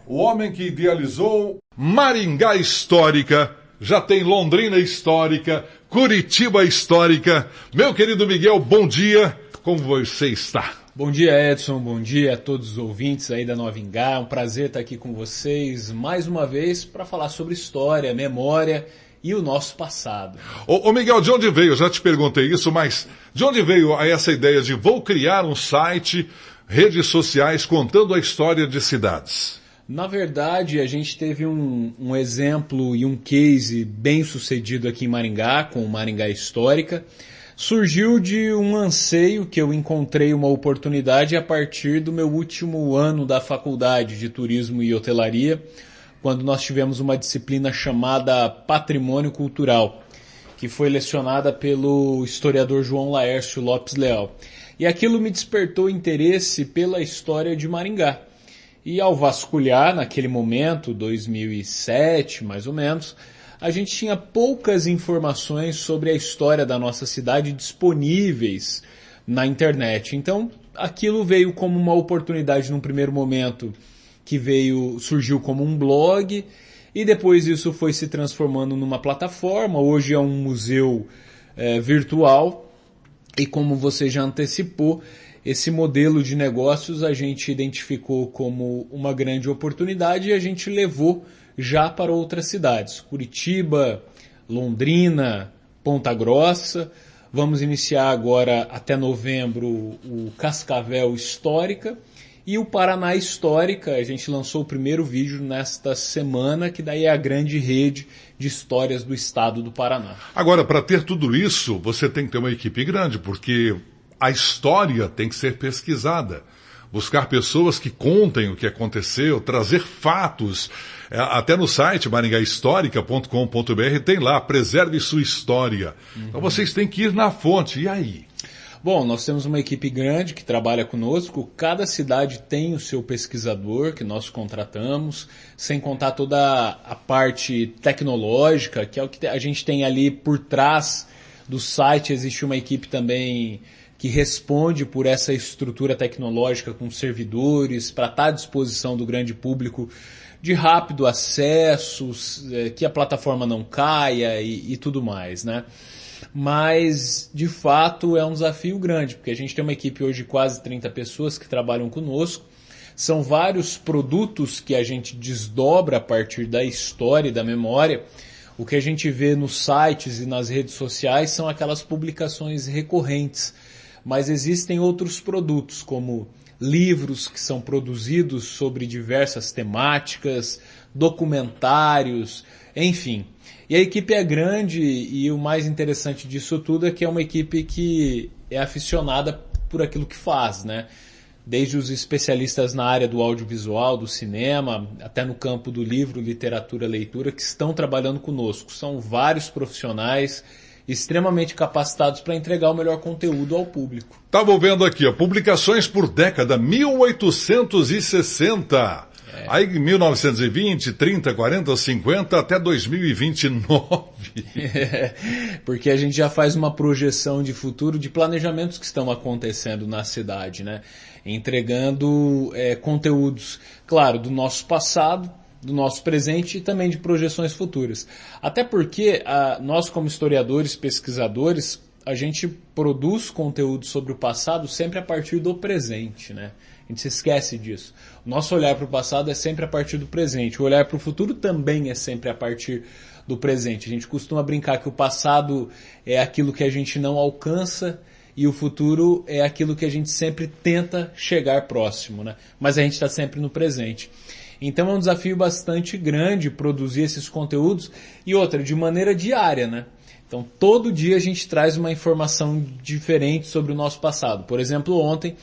O homem que idealizou Maringá Histórica, já tem Londrina Histórica, Curitiba Histórica. Meu querido Miguel, bom dia, como você está? Bom dia, Edson, bom dia a todos os ouvintes aí da Nova Ingá. É um prazer estar aqui com vocês mais uma vez para falar sobre história, memória e o nosso passado. Ô Miguel, de onde veio? Eu já te perguntei isso, mas de onde veio essa ideia de vou criar um site, redes sociais contando a história de cidades? Na verdade, a gente teve um exemplo e um case bem sucedido aqui em Maringá, com Maringá Histórica. Surgiu de um anseio que eu encontrei uma oportunidade a partir do meu último ano da faculdade de Turismo e Hotelaria, quando nós tivemos uma disciplina chamada Patrimônio Cultural, que foi lecionada pelo historiador João Laércio Lopes Leal. E aquilo me despertou interesse pela história de Maringá. E ao vasculhar, naquele momento, 2007 mais ou menos, a gente tinha poucas informações sobre a história da nossa cidade disponíveis na internet. Então, aquilo veio como uma oportunidade num primeiro momento, que surgiu como um blog, e depois isso foi se transformando numa plataforma. Hoje é um museu virtual, e como você já antecipou, esse modelo de negócios a gente identificou como uma grande oportunidade e a gente levou já para outras cidades. Curitiba, Londrina, Ponta Grossa. Vamos iniciar agora até novembro o Cascavel Histórica e o Paraná Histórica. A gente lançou o primeiro vídeo nesta semana, que daí é a grande rede de histórias do estado do Paraná. Agora, para ter tudo isso, você tem que ter uma equipe grande, porque a história tem que ser pesquisada. Buscar pessoas que contem o que aconteceu, trazer fatos. Até no site maringahistórica.com.br tem lá, preserve sua história. Então vocês têm que ir na fonte. E aí? Bom, nós temos uma equipe grande que trabalha conosco. Cada cidade tem o seu pesquisador que nós contratamos, sem contar toda a parte tecnológica, que é o que a gente tem ali por trás do site. Existe uma equipe também que responde por essa estrutura tecnológica com servidores para estar à disposição do grande público de rápido acesso, que a plataforma não caia e tudo mais, né? Mas, de fato, é um desafio grande, porque a gente tem uma equipe hoje de quase 30 pessoas que trabalham conosco. São vários produtos que a gente desdobra a partir da história e da memória. O que a gente vê nos sites e nas redes sociais são aquelas publicações recorrentes, mas existem outros produtos, como livros que são produzidos sobre diversas temáticas, documentários, enfim. E a equipe é grande e o mais interessante disso tudo é que é uma equipe que é aficionada por aquilo que faz, né? Desde os especialistas na área do audiovisual, do cinema, até no campo do livro, literatura, leitura, que estão trabalhando conosco. São vários profissionais extremamente capacitados para entregar o melhor conteúdo ao público. Estava vendo aqui, ó, publicações por década, 1860. Aí 1920, 30, 40, 50 até 2029. Porque a gente já faz uma projeção de futuro de planejamentos que estão acontecendo na cidade, né? Entregando conteúdos, claro, do nosso passado, do nosso presente e também de projeções futuras. Até porque nós, como historiadores, pesquisadores, a gente produz conteúdo sobre o passado sempre a partir do presente, né? A gente se esquece disso. O nosso olhar para o passado é sempre a partir do presente. O olhar para o futuro também é sempre a partir do presente. A gente costuma brincar que o passado é aquilo que a gente não alcança e o futuro é aquilo que a gente sempre tenta chegar próximo, né? Mas a gente está sempre no presente. Então é um desafio bastante grande produzir esses conteúdos e outra, de maneira diária, né? Então todo dia a gente traz uma informação diferente sobre o nosso passado. Por exemplo, ontem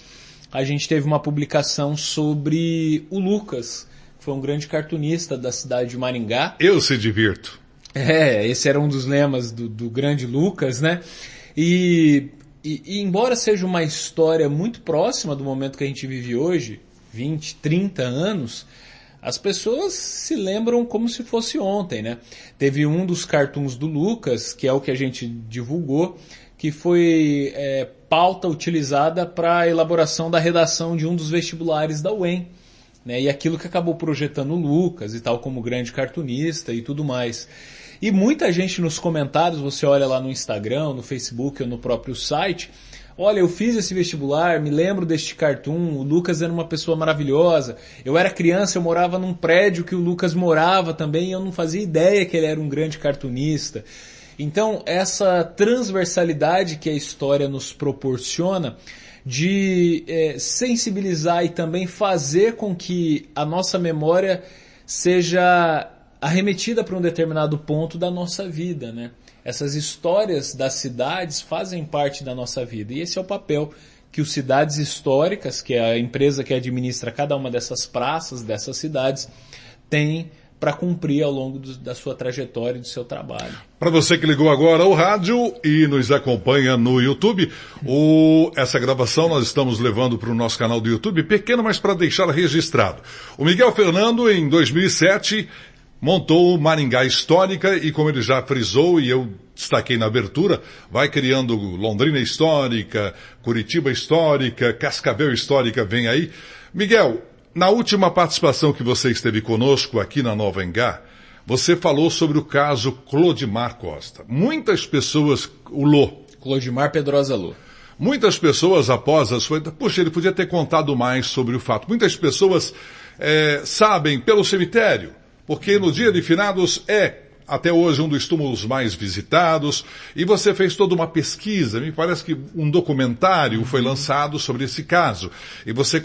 a gente teve uma publicação sobre o Lucas, que foi um grande cartunista da cidade de Maringá. Eu se divirto. Esse era um dos lemas do grande Lucas, né? E embora seja uma história muito próxima do momento que a gente vive hoje, 20, 30 anos, as pessoas se lembram como se fosse ontem, né? Teve um dos cartoons do Lucas, que é o que a gente divulgou, que foi pauta utilizada para a elaboração da redação de um dos vestibulares da UEM, né? E aquilo que acabou projetando o Lucas e tal como grande cartunista e tudo mais. E muita gente nos comentários, você olha lá no Instagram, no Facebook ou no próprio site, olha, eu fiz esse vestibular, me lembro deste cartoon, o Lucas era uma pessoa maravilhosa, eu era criança, eu morava num prédio que o Lucas morava também, e eu não fazia ideia que ele era um grande cartunista. Então, essa transversalidade que a história nos proporciona de sensibilizar e também fazer com que a nossa memória seja arremetida para um determinado ponto da nossa vida, né? Essas histórias das cidades fazem parte da nossa vida, e esse é o papel que os Cidades Históricas, que é a empresa que administra cada uma dessas praças, dessas cidades, tem para cumprir ao longo da sua trajetória e do seu trabalho. Para você que ligou agora ao rádio e nos acompanha no YouTube, essa gravação nós estamos levando para o nosso canal do YouTube, pequeno, mas para deixar registrado. O Miguel Fernando, em 2007, montou Maringá Histórica e, como ele já frisou e eu destaquei na abertura, vai criando Londrina Histórica, Curitiba Histórica, Cascavel Histórica, vem aí. Miguel, na última participação que você esteve conosco aqui na Nova Engá, você falou sobre o caso Clodimar Costa. Muitas pessoas, o Lô. Clodimar Pedrosa Lô. Muitas pessoas após a sua... Puxa, ele podia ter contado mais sobre o fato. Muitas pessoas sabem pelo cemitério, porque no dia de finados até hoje um dos túmulos mais visitados, e você fez toda uma pesquisa, me parece que um documentário foi lançado sobre esse caso, e você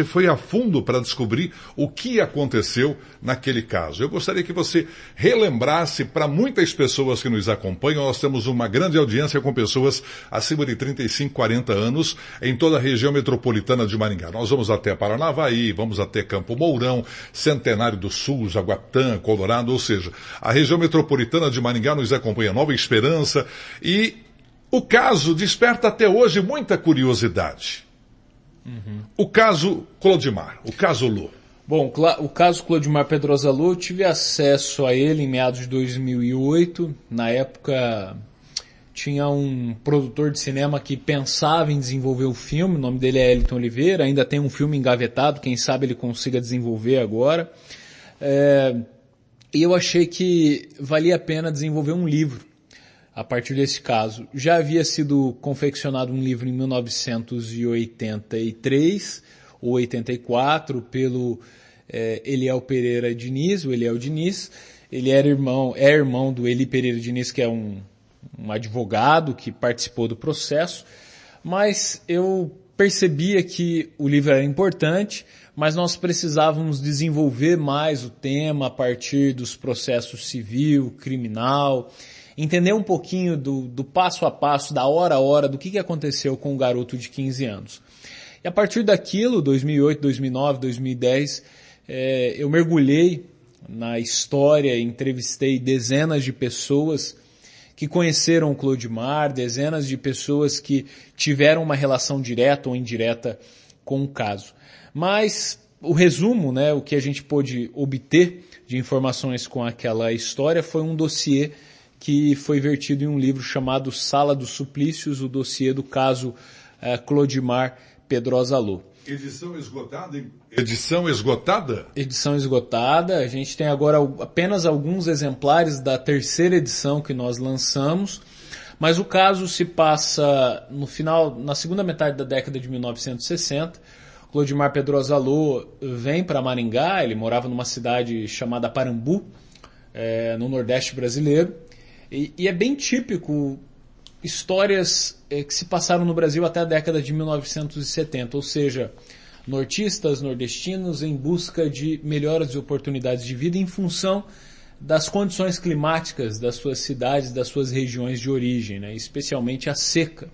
foi a fundo para descobrir o que aconteceu naquele caso. Eu gostaria que você relembrasse para muitas pessoas que nos acompanham, nós temos uma grande audiência com pessoas acima de 35, 40 anos, em toda a região metropolitana de Maringá. Nós vamos até Paranavaí, vamos até Campo Mourão, Centenário do Sul, Jaguatã, Colorado, ou seja, a região metropolitana de Maringá nos acompanha, Nova Esperança, e o caso desperta até hoje muita curiosidade. O caso Clodimar, o caso Lô. Bom, o caso Clodimar Pedrosa Lô, eu tive acesso a ele em meados de 2008. Na época tinha um produtor de cinema que pensava em desenvolver o filme, o nome dele é Elton Oliveira, ainda tem um filme engavetado, quem sabe ele consiga desenvolver agora. E eu achei que valia a pena desenvolver um livro a partir desse caso. Já havia sido confeccionado um livro em 1983 ou 84 pelo Eliel Pereira Diniz, o Eliel Diniz. Ele é irmão do Eli Pereira Diniz, que é um advogado que participou do processo. Mas eu percebia que o livro era importante, mas nós precisávamos desenvolver mais o tema a partir dos processos civil, criminal, entender um pouquinho do passo a passo, da hora a hora, do que aconteceu com o garoto de 15 anos. E a partir daquilo, 2008, 2009, 2010, eu mergulhei na história, entrevistei dezenas de pessoas que conheceram o Clodimar, dezenas de pessoas que tiveram uma relação direta ou indireta com o caso. Mas o resumo, né, o que a gente pôde obter de informações com aquela história foi um dossiê que foi vertido em um livro chamado Sala dos Suplícios, o dossiê do caso Clodimar Pedrosa Lô. Edição esgotada? Edição esgotada? Edição esgotada. A gente tem agora apenas alguns exemplares da terceira edição que nós lançamos, mas o caso se passa na segunda metade da década de 1960. Clodimar Pedrosa Lô vem para Maringá, ele morava numa cidade chamada Parambu, no Nordeste brasileiro, e é bem típico histórias que se passaram no Brasil até a década de 1970, ou seja, nortistas, nordestinos em busca de melhores oportunidades de vida em função das condições climáticas das suas cidades, das suas regiões de origem, né? Especialmente a seca,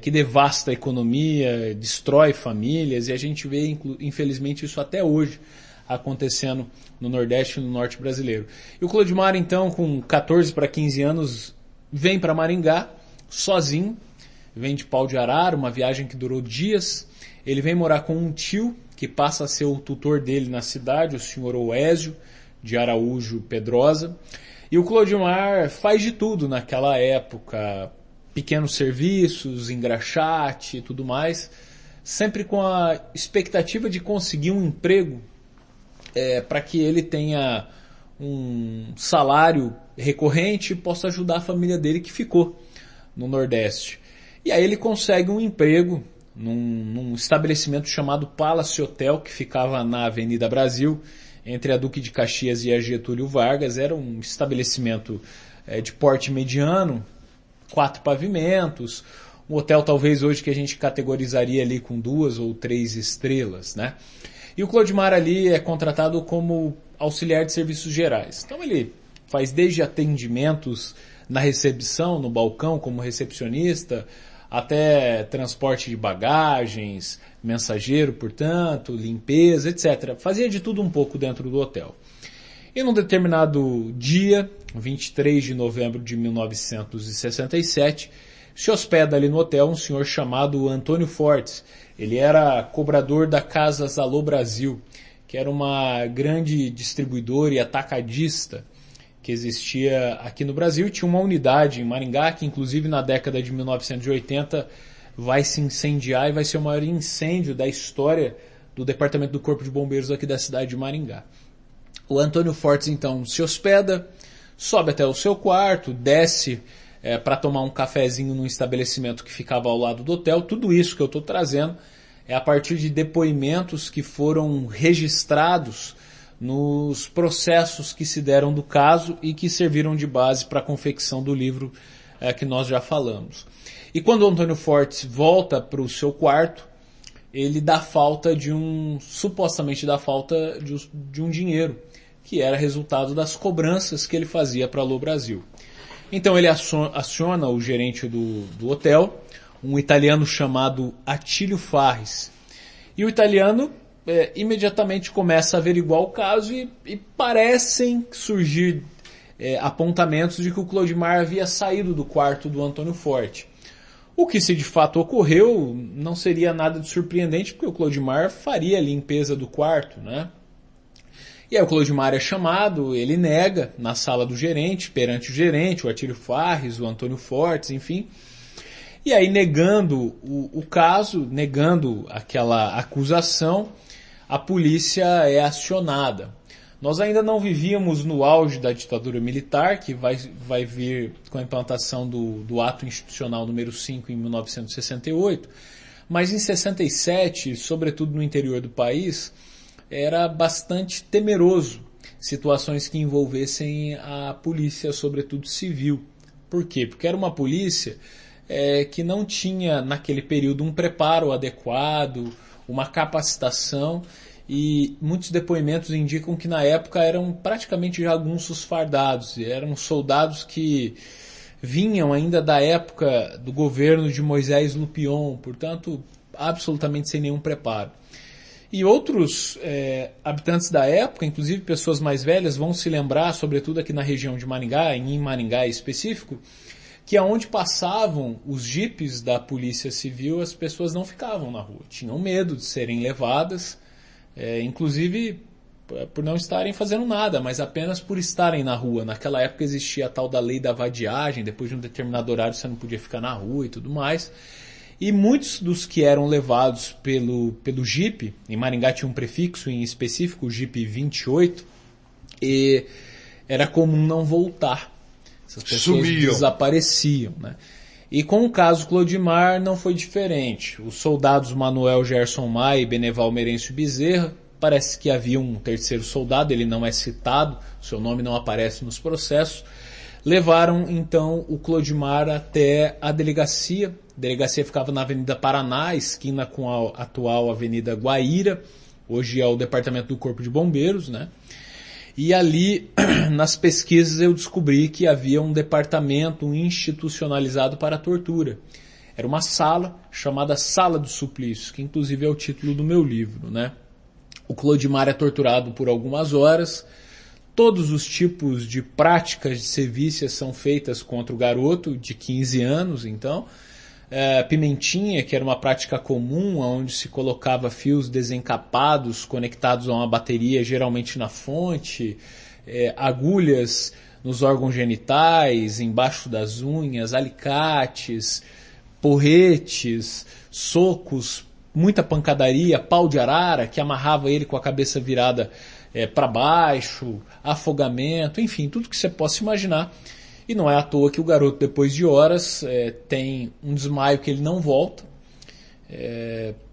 que devasta a economia, destrói famílias, e a gente vê, infelizmente, isso até hoje acontecendo no Nordeste e no Norte brasileiro. E o Clodimar, então, com 14 para 15 anos, vem para Maringá, sozinho, vem de Pau de Arara, uma viagem que durou dias. Ele vem morar com um tio, que passa a ser o tutor dele na cidade, o senhor Oésio, de Araújo Pedrosa. E o Clodimar faz de tudo naquela época, pequenos serviços, engraxate e tudo mais, sempre com a expectativa de conseguir um emprego para que ele tenha um salário recorrente e possa ajudar a família dele que ficou no Nordeste. E aí ele consegue um emprego num estabelecimento chamado Palace Hotel, que ficava na Avenida Brasil, entre a Duque de Caxias e a Getúlio Vargas. Era um estabelecimento de porte mediano, 4 pavimentos, um hotel talvez hoje que a gente categorizaria ali com 2 ou 3 estrelas, né? E o Clodimar ali é contratado como auxiliar de serviços gerais. Então ele faz desde atendimentos na recepção, no balcão, como recepcionista, até transporte de bagagens, mensageiro, portanto, limpeza, etc. Fazia de tudo um pouco dentro do hotel. E num determinado dia, 23 de novembro de 1967, se hospeda ali no hotel um senhor chamado Antônio Fortes. Ele era cobrador da Casas Alô Brasil, que era uma grande distribuidora e atacadista que existia aqui no Brasil, e tinha uma unidade em Maringá que inclusive na década de 1980 vai se incendiar e vai ser o maior incêndio da história do Departamento do Corpo de Bombeiros aqui da cidade de Maringá. O Antônio Fortes então se hospeda, sobe até o seu quarto, desce para tomar um cafezinho num estabelecimento que ficava ao lado do hotel. Tudo isso que eu estou trazendo é a partir de depoimentos que foram registrados nos processos que se deram do caso e que serviram de base para a confecção do livro que nós já falamos. E quando o Antônio Fortes volta para o seu quarto, ele supostamente dá falta de um dinheiro, que era resultado das cobranças que ele fazia para a Alô Brasil. Então ele aciona o gerente do hotel, um italiano chamado Atílio Farris. E o italiano imediatamente começa a averiguar o caso e parecem surgir apontamentos de que o Clodimar havia saído do quarto do Antônio Forte. O que se de fato ocorreu não seria nada de surpreendente, porque o Clodimar faria a limpeza do quarto, né? E aí o Clodimar é chamado, ele nega na sala do gerente, perante o gerente, o Atílio Farris, o Antônio Fortes, enfim. E aí, negando o caso, negando aquela acusação, a polícia é acionada. Nós ainda não vivíamos no auge da ditadura militar, que vai vir com a implantação do Ato Institucional número 5 em 1968, mas em 67, sobretudo no interior do país, era bastante temeroso situações que envolvessem a polícia, sobretudo civil. Por quê? Porque era uma polícia que não tinha naquele período um preparo adequado, uma capacitação, e muitos depoimentos indicam que na época eram praticamente jagunços fardados, eram soldados que vinham ainda da época do governo de Moisés Lupion, portanto absolutamente sem nenhum preparo. E outros habitantes da época, inclusive pessoas mais velhas, vão se lembrar, sobretudo aqui na região de Maringá, em Maringá em específico, que aonde passavam os jipes da Polícia Civil, as pessoas não ficavam na rua, tinham medo de serem levadas, inclusive por não estarem fazendo nada, mas apenas por estarem na rua. Naquela época existia a tal da lei da vadiagem, depois de um determinado horário você não podia ficar na rua e tudo mais. E muitos dos que eram levados pelo jipe, em Maringá tinha um prefixo em específico, o jipe 28, e era comum não voltar. Essas pessoas desapareciam, né? E com o caso Clodimar não foi diferente. Os soldados Manuel Gerson Maia e Beneval Merêncio Bezerra, parece que havia um terceiro soldado, ele não é citado, seu nome não aparece nos processos, levaram então o Clodimar até a delegacia. A delegacia ficava na Avenida Paraná, esquina com a atual Avenida Guaíra, hoje é o Departamento do Corpo de Bombeiros, né? E ali, nas pesquisas, eu descobri que havia um departamento institucionalizado para a tortura. Era uma sala chamada Sala do Suplício, que inclusive é o título do meu livro, né? O Clodimar é torturado por algumas horas. Todos os tipos de práticas de sevícia são feitas contra o garoto de 15 anos, então. Pimentinha, que era uma prática comum, onde se colocava fios desencapados conectados a uma bateria, geralmente na fonte, agulhas nos órgãos genitais, embaixo das unhas, alicates, porretes, socos muita pancadaria, pau de arara, que amarrava ele com a cabeça virada para baixo, afogamento, enfim, tudo que você possa imaginar. E não é à toa que o garoto, depois de horas, tem um desmaio que ele não volta.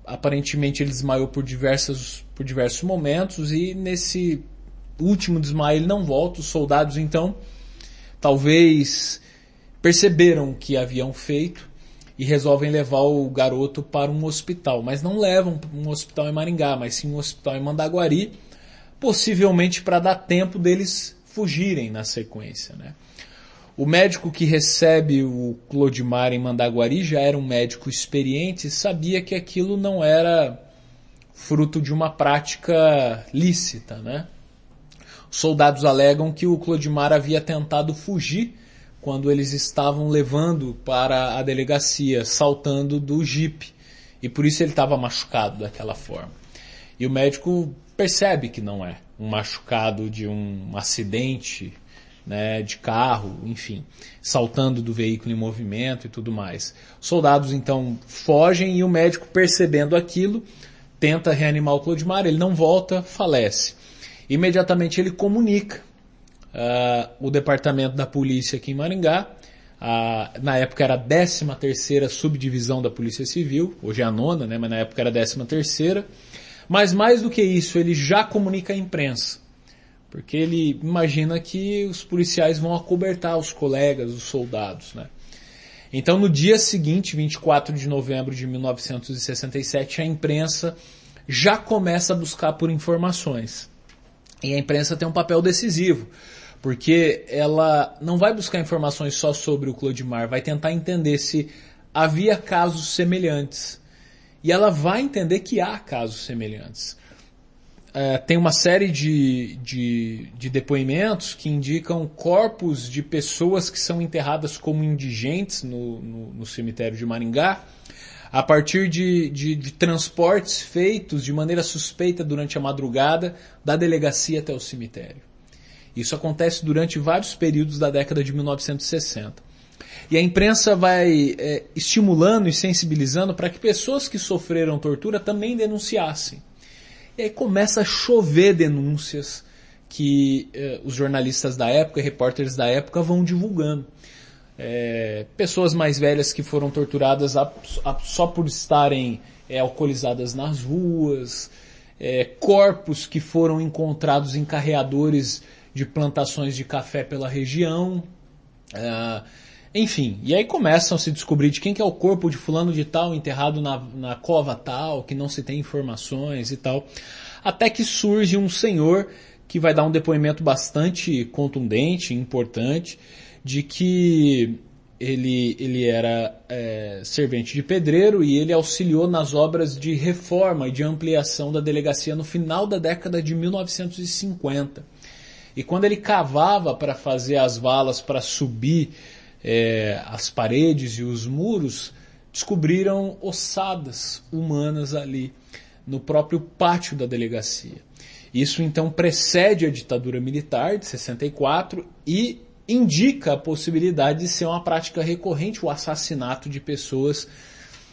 Aparentemente ele desmaiou por diversos momentos, e nesse último desmaio ele não volta. Os soldados então talvez perceberam o que haviam feito e resolvem levar o garoto para um hospital, mas não levam para um hospital em Maringá, mas sim um hospital em Mandaguari, possivelmente para dar tempo deles fugirem na sequência, né? O médico que recebe o Clodimar em Mandaguari já era um médico experiente e sabia que aquilo não era fruto de uma prática lícita, né? Os soldados alegam que o Clodimar havia tentado fugir quando eles estavam levando para a delegacia, saltando do jipe, e por isso ele estava machucado daquela forma. E o médico percebe que não é um machucado de um acidente, né, de carro, enfim, saltando do veículo em movimento e tudo mais. Os soldados então fogem, e o médico, percebendo aquilo, tenta reanimar o Clodimar, ele não volta, falece. Imediatamente ele comunica o departamento da polícia aqui em Maringá, na época era a 13ª subdivisão da Polícia Civil, hoje é a 9ª, né, mas na época era a 13ª, mas mais do que isso, ele já comunica à imprensa, porque ele imagina que os policiais vão acobertar os colegas, os soldados, né? Então no dia seguinte, 24 de novembro de 1967, a imprensa já começa a buscar por informações. E a imprensa tem um papel decisivo, porque ela não vai buscar informações só sobre o Clodimar, vai tentar entender se havia casos semelhantes. E ela vai entender que há casos semelhantes. Tem uma série de depoimentos que indicam corpos de pessoas que são enterradas como indigentes no cemitério de Maringá, a partir de transportes feitos de maneira suspeita durante a madrugada da delegacia até o cemitério. Isso acontece durante vários períodos da década de 1960. E a imprensa vai estimulando e sensibilizando para que pessoas que sofreram tortura também denunciassem. E aí começa a chover denúncias que os jornalistas da época, repórteres da época, vão divulgando. Pessoas mais velhas que foram torturadas só por estarem alcoolizadas nas ruas, corpos que foram encontrados em carreadores de plantações de café pela região, enfim, e aí começam a se descobrir de quem que é o corpo de fulano de tal enterrado na cova tal, que não se tem informações e tal, até que surge um senhor que vai dar um depoimento bastante contundente, importante, de que ele era servente de pedreiro e ele auxiliou nas obras de reforma e de ampliação da delegacia no final da década de 1950. E quando ele cavava para fazer as valas para subir as paredes e os muros, descobriram ossadas humanas ali no próprio pátio da delegacia. Isso então precede a ditadura militar de 64 e indica a possibilidade de ser uma prática recorrente o assassinato de pessoas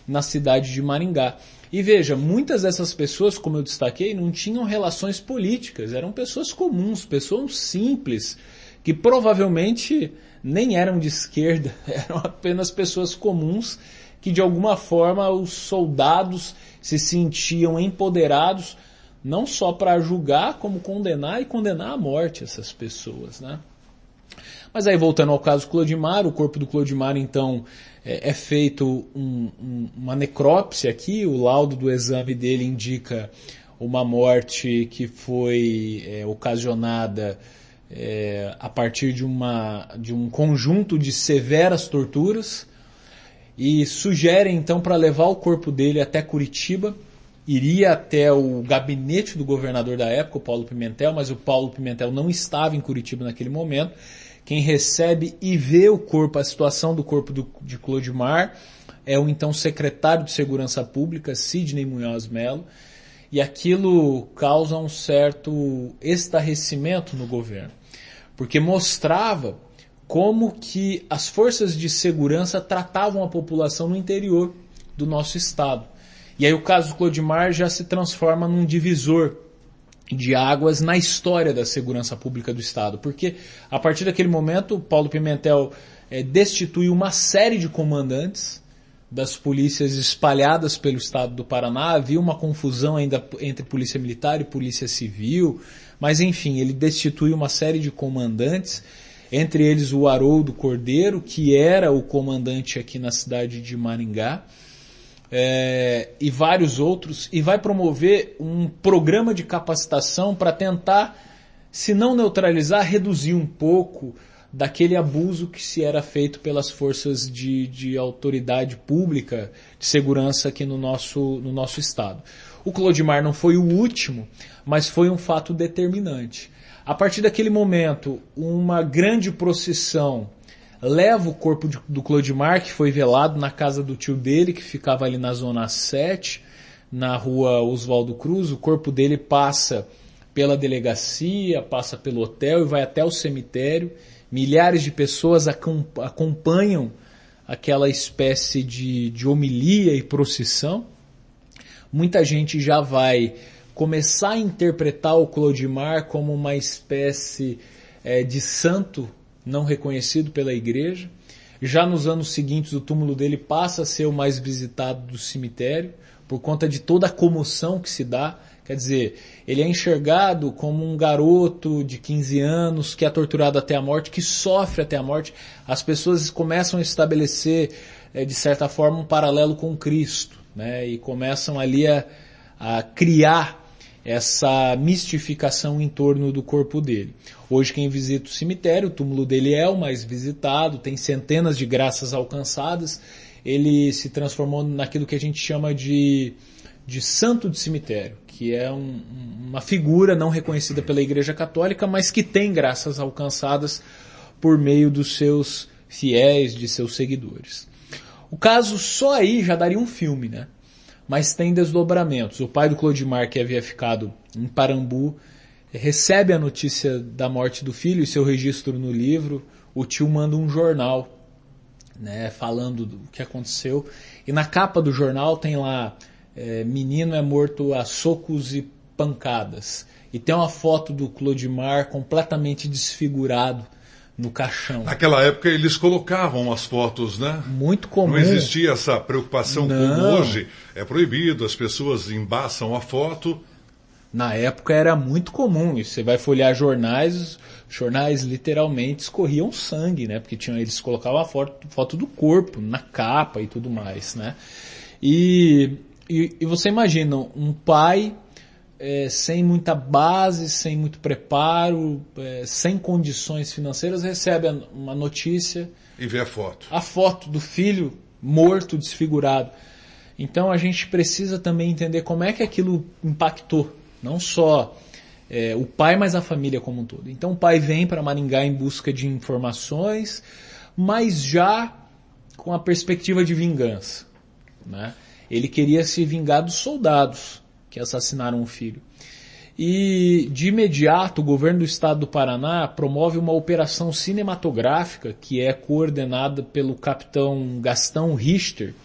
na cidade de Maringá. E veja, muitas dessas pessoas, como eu destaquei, não tinham relações políticas, eram pessoas comuns, pessoas simples, que provavelmente nem eram de esquerda, eram apenas pessoas comuns que de alguma forma os soldados se sentiam empoderados, não só para julgar, como condenar e condenar à morte essas pessoas, né? Mas aí, voltando ao caso Clodimar, o corpo do Clodimar, então, é feito uma necrópsia aqui, o laudo do exame dele indica uma morte que foi ocasionada a partir de um conjunto de severas torturas, e sugere, então, para levar o corpo dele até Curitiba, iria até o gabinete do governador da época, o Paulo Pimentel, mas o Paulo Pimentel não estava em Curitiba naquele momento. Quem recebe e vê o corpo, a situação do corpo de Clodimar, é o então secretário de Segurança Pública, Sidney Munhoz Mello, e aquilo causa um certo estarrecimento no governo, porque mostrava como que as forças de segurança tratavam a população no interior do nosso estado. E aí o caso do Clodimar já se transforma num divisor de águas na história da segurança pública do Estado, porque a partir daquele momento Paulo Pimentel destitui uma série de comandantes das polícias espalhadas pelo Estado do Paraná. Havia uma confusão ainda entre polícia militar e polícia civil, mas enfim, ele destitui uma série de comandantes, entre eles o Haroldo Cordeiro, que era o comandante aqui na cidade de Maringá, e vários outros, e vai promover um programa de capacitação para tentar, se não neutralizar, reduzir um pouco daquele abuso que se era feito pelas forças de autoridade pública de segurança aqui no nosso estado. O Clodimar não foi o último, mas foi um fato determinante. A partir daquele momento, uma grande procissão leva o corpo do Clodimar, que foi velado na casa do tio dele, que ficava ali na Zona 7, na rua Oswaldo Cruz. O corpo dele passa pela delegacia, passa pelo hotel e vai até o cemitério. Milhares de pessoas acompanham aquela espécie de homilia e procissão. Muita gente já vai começar a interpretar o Clodimar como uma espécie de santo não reconhecido pela igreja. Já nos anos seguintes, o túmulo dele passa a ser o mais visitado do cemitério, por conta de toda a comoção que se dá. Quer dizer, ele é enxergado como um garoto de 15 anos que é torturado até a morte, que sofre até a morte. As pessoas começam a estabelecer, de certa forma, um paralelo com Cristo, né? E começam ali a criar essa mistificação em torno do corpo dele. Hoje quem visita o cemitério, o túmulo dele é o mais visitado, tem centenas de graças alcançadas. Ele se transformou naquilo que a gente chama de santo de cemitério, que é uma figura não reconhecida pela Igreja Católica, mas que tem graças alcançadas por meio dos seus fiéis, de seus seguidores. O caso só aí já daria um filme, né? Mas tem desdobramentos. O pai do Clodimar, que havia ficado em Parambu, recebe a notícia da morte do filho e seu registro no livro. O tio manda um jornal, né, falando do que aconteceu. E na capa do jornal tem lá: menino é morto a socos e pancadas. E tem uma foto do Clodimar completamente desfigurado no caixão. Naquela época eles colocavam as fotos, né? Muito comum. Não existia essa preocupação como hoje. É proibido, as pessoas embaçam a foto. Na época era muito comum. E você vai folhear jornais literalmente escorriam sangue, né? Porque eles colocavam a foto do corpo na capa e tudo mais, né? E você imagina um pai sem muita base, sem muito preparo, sem condições financeiras, recebe uma notícia e vê a foto. A foto do filho morto, desfigurado. Então a gente precisa também entender como é que aquilo impactou, não só o pai, mas a família como um todo. Então o pai vem para Maringá em busca de informações, mas já com a perspectiva de vingança, né? Ele queria se vingar dos soldados que assassinaram o filho. E, de imediato, o governo do estado do Paraná promove uma operação cinematográfica que é coordenada pelo capitão Gastão Richter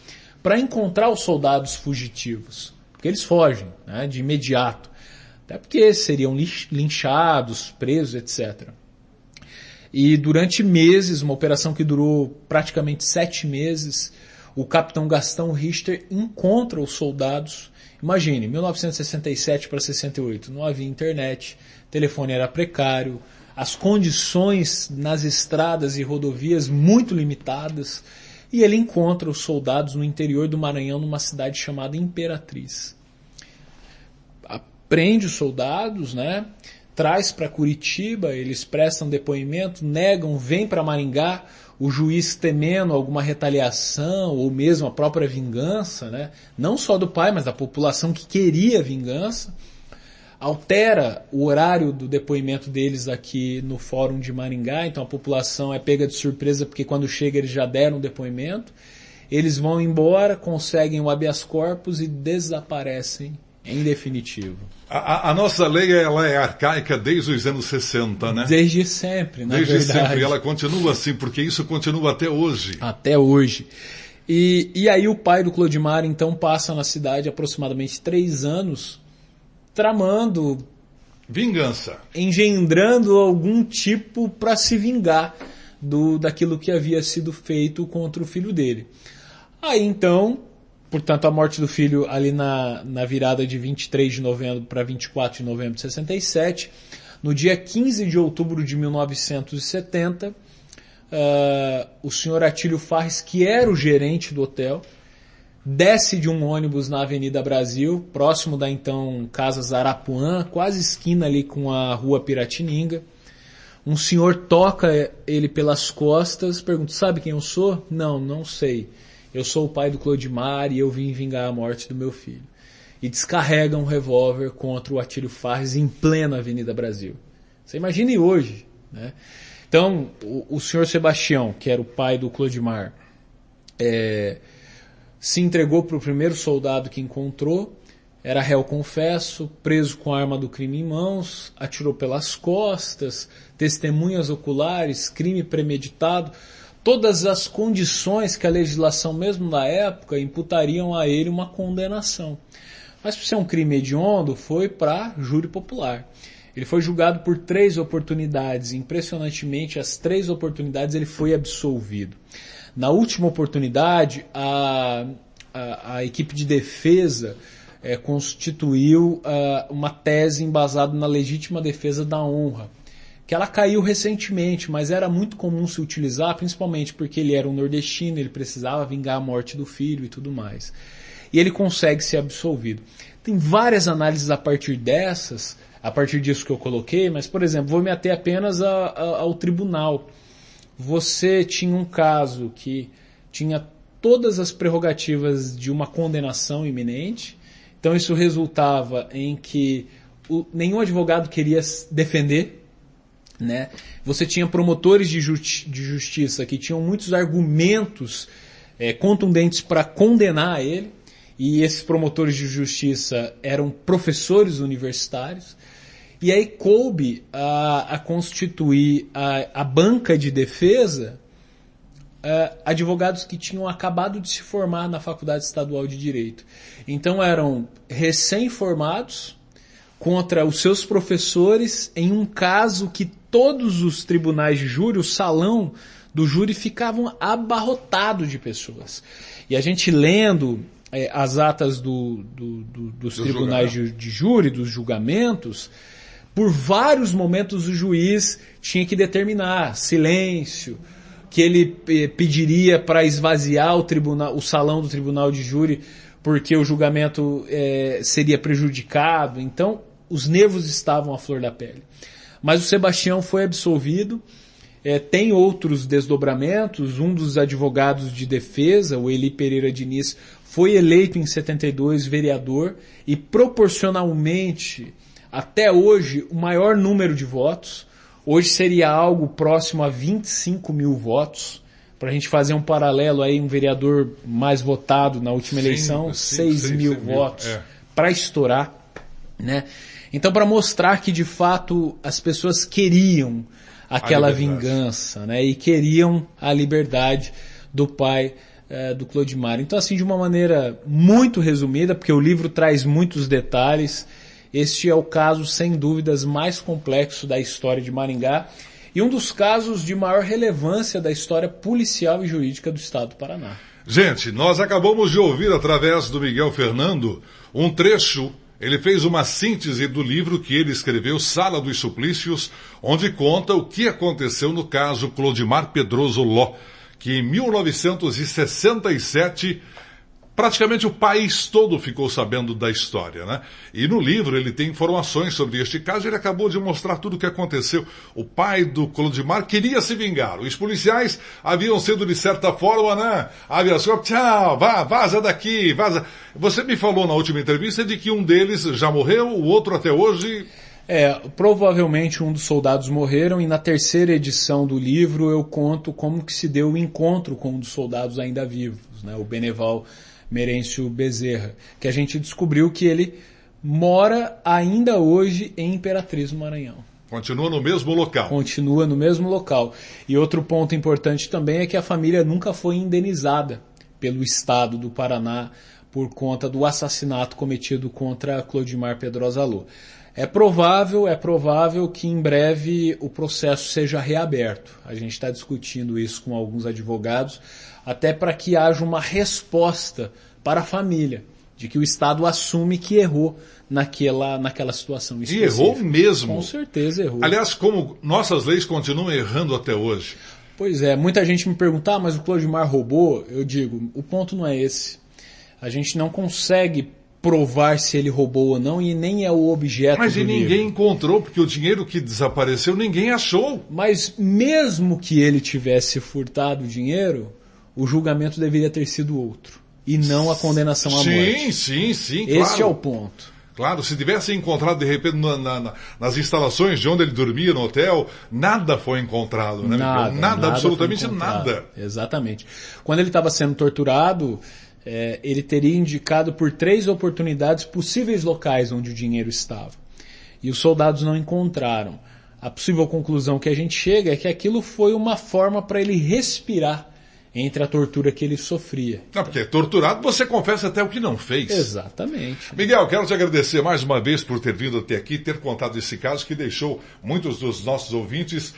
para encontrar os soldados fugitivos. Porque eles fogem, né, de imediato. Até porque seriam linchados, presos, etc. E durante meses, uma operação que durou praticamente 7 meses, o capitão Gastão Richter encontra os soldados. Imagine, 1967 para 68, não havia internet, o telefone era precário, as condições nas estradas e rodovias muito limitadas, e ele encontra os soldados no interior do Maranhão, numa cidade chamada Imperatriz. Prende os soldados, né? Traz para Curitiba, eles prestam depoimento, negam, vêm para Maringá. O juiz, temendo alguma retaliação ou mesmo a própria vingança, né? Não só do pai, mas da população que queria vingança, altera o horário do depoimento deles aqui no Fórum de Maringá. Então a população é pega de surpresa porque quando chega eles já deram o depoimento. Eles vão embora, conseguem o habeas corpus e desaparecem em definitivo. A nossa lei, ela é arcaica desde os anos 60, né? Desde sempre, na verdade. Desde sempre, ela continua assim, porque isso continua até hoje. Até hoje. E aí o pai do Clodimar então passa na cidade aproximadamente 3 anos tramando, vingança, engendrando algum tipo para se vingar daquilo que havia sido feito contra o filho dele. Aí então, portanto, a morte do filho ali na virada de 23 de novembro para 24 de novembro de 67, no dia 15 de outubro de 1970, o senhor Atílio Farres, que era o gerente do hotel, desce de um ônibus na Avenida Brasil, próximo da então Casas Arapuã, quase esquina ali com a Rua Piratininga. Um senhor toca ele pelas costas, pergunta: sabe quem eu sou? Não sei. Eu sou o pai do Clodimar e eu vim vingar a morte do meu filho. E descarrega um revólver contra o Atílio Farres em plena Avenida Brasil. Você imagine hoje, né? Então, o senhor Sebastião, que era o pai do Clodimar, se entregou para o primeiro soldado que encontrou, era réu confesso, preso com a arma do crime em mãos, atirou pelas costas, testemunhas oculares, crime premeditado, todas as condições que a legislação mesmo da época imputariam a ele uma condenação. Mas por ser um crime hediondo, foi para júri popular. Ele foi julgado por 3 oportunidades. Impressionantemente, as 3 oportunidades ele foi absolvido. Na última oportunidade, a equipe de defesa constituiu uma tese embasada na legítima defesa da honra, que ela caiu recentemente, mas era muito comum se utilizar, principalmente porque ele era um nordestino, ele precisava vingar a morte do filho e tudo mais. E ele consegue ser absolvido. Tem várias análises a partir disso que eu coloquei, mas, por exemplo, vou me ater apenas ao tribunal. Você tinha um caso que tinha todas as prerrogativas de uma condenação iminente, então isso resultava em que nenhum advogado queria defender, né? Você tinha promotores de justiça que tinham muitos argumentos contundentes para condenar ele, e esses promotores de justiça eram professores universitários. E aí coube a constituir a banca de defesa advogados que tinham acabado de se formar na Faculdade Estadual de Direito. Então eram recém-formados contra os seus professores em um caso que todos os tribunais de júri, o salão do júri, ficavam abarrotados de pessoas. E a gente lendo as atas dos tribunais de júri, dos julgamentos, por vários momentos o juiz tinha que determinar silêncio, que ele pediria para esvaziar o salão do tribunal de júri porque o julgamento seria prejudicado. Então os nervos estavam à flor da pele. Mas o Sebastião foi absolvido. Tem outros desdobramentos. Um dos advogados de defesa, o Eli Pereira Diniz, foi eleito em 72 vereador e proporcionalmente até hoje o maior número de votos. Hoje seria algo próximo a 25 mil votos. Para a gente fazer um paralelo aí, um vereador mais votado na última eleição, 6 mil votos para estourar, né? Então, para mostrar que de fato as pessoas queriam aquela vingança, né? E queriam a liberdade do pai do Clodimar. Então, assim, de uma maneira muito resumida, porque o livro traz muitos detalhes, este é o caso, sem dúvidas, mais complexo da história de Maringá e um dos casos de maior relevância da história policial e jurídica do estado do Paraná. Gente, nós acabamos de ouvir através do Miguel Fernando um trecho. Ele fez uma síntese do livro que ele escreveu, Sala dos Suplícios, onde conta o que aconteceu no caso Clodimar Pedroso Ló, que em 1967 praticamente o país todo ficou sabendo da história, né? E no livro ele tem informações sobre este caso. Ele acabou de mostrar tudo o que aconteceu. O pai do Clodimar queria se vingar. Os policiais haviam sido, de certa forma, né? Aviação, tchau, vaza daqui, vaza. Você me falou na última entrevista de que um deles já morreu, o outro até hoje... Provavelmente um dos soldados morreram, e na terceira edição do livro eu conto como que se deu o encontro com um dos soldados ainda vivos, né? O Beneval Merêncio Bezerra, que a gente descobriu que ele mora ainda hoje em Imperatriz, no Maranhão. Continua no mesmo local. Continua no mesmo local. E outro ponto importante também é que a família nunca foi indenizada pelo estado do Paraná por conta do assassinato cometido contra Clodimar Pedrosa Lô. É provável que em breve o processo seja reaberto. A gente está discutindo isso com alguns advogados, até para que haja uma resposta para a família, de que o Estado assume que errou naquela situação específica. E errou mesmo. Com certeza errou. Aliás, como nossas leis continuam errando até hoje. Pois é, muita gente me pergunta, mas o Clodimar roubou? Eu digo, o ponto não é esse. A gente não consegue provar se ele roubou ou não e nem é o objeto Mas do ninguém livro. encontrou, porque o dinheiro que desapareceu ninguém achou. Mas mesmo que ele tivesse furtado o dinheiro, o julgamento deveria ter sido outro. E não a condenação à morte. Sim, claro. Esse é o ponto. Claro, se tivesse encontrado de repente nas instalações de onde ele dormia, no hotel, nada foi encontrado, né? Nada, absolutamente nada. Exatamente. Quando ele estava sendo torturado, ele teria indicado por 3 oportunidades possíveis locais onde o dinheiro estava. E os soldados não encontraram. A possível conclusão que a gente chega é que aquilo foi uma forma para ele respirar entre a tortura que ele sofria. Não, porque torturado você confessa até o que não fez. Exatamente. Miguel, quero te agradecer mais uma vez por ter vindo até aqui, ter contado esse caso que deixou muitos dos nossos ouvintes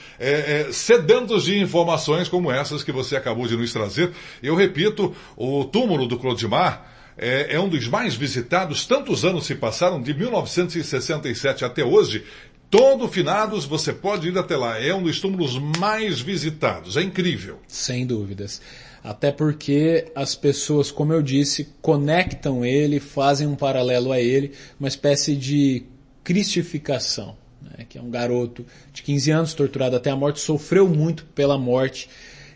sedentos de informações como essas que você acabou de nos trazer. Eu repito, o túmulo do Clodimar é um dos mais visitados. Tantos anos se passaram, de 1967 até hoje. Todo finados, você pode ir até lá. É um dos túmulos mais visitados. É incrível. Sem dúvidas. Até porque as pessoas, como eu disse, conectam ele, fazem um paralelo a ele, uma espécie de cristificação, né? Que é um garoto de 15 anos, torturado até a morte, sofreu muito pela morte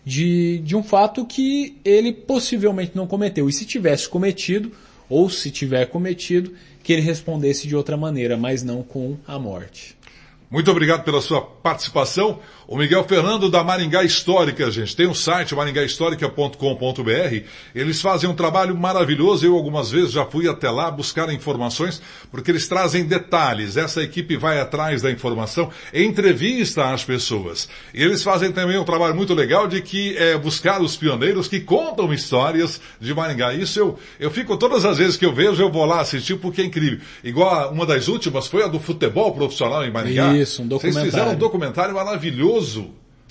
de um fato que ele possivelmente não cometeu. E se tivesse cometido, ou se tiver cometido, que ele respondesse de outra maneira, mas não com a morte. Muito obrigado pela sua participação. O Miguel Fernando da Maringá Histórica, gente. Tem um site, maringahistórica.com.br. Eles fazem um trabalho maravilhoso. Eu algumas vezes já fui até lá buscar informações, porque eles trazem detalhes. Essa equipe vai atrás da informação, entrevista as pessoas. E eles fazem também um trabalho muito legal de que buscar os pioneiros que contam histórias de Maringá. Isso eu fico, todas as vezes que eu vejo, eu vou lá assistir, porque é incrível. Igual uma das últimas foi a do futebol profissional em Maringá. Isso, um documentário. Vocês fizeram um documentário maravilhoso.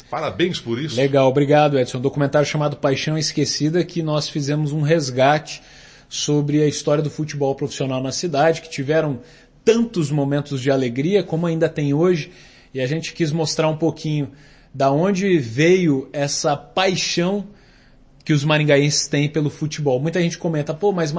Parabéns por isso. Legal, obrigado, Edson. Um documentário chamado Paixão Esquecida, que nós fizemos um resgate sobre a história do futebol profissional na cidade, que tiveram tantos momentos de alegria como ainda tem hoje, e a gente quis mostrar um pouquinho da onde veio essa paixão que os maringaenses têm pelo futebol. Muita gente comenta, mas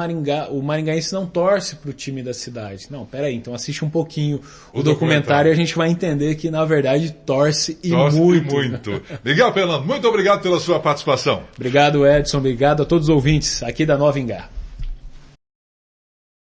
o maringaense não torce para o time da cidade. Não, peraí, então assiste um pouquinho o documentário e a gente vai entender que, na verdade, torce muito. Miguel Fernando, muito obrigado pela sua participação. Obrigado, Edson. Obrigado a todos os ouvintes aqui da Nova Ingá.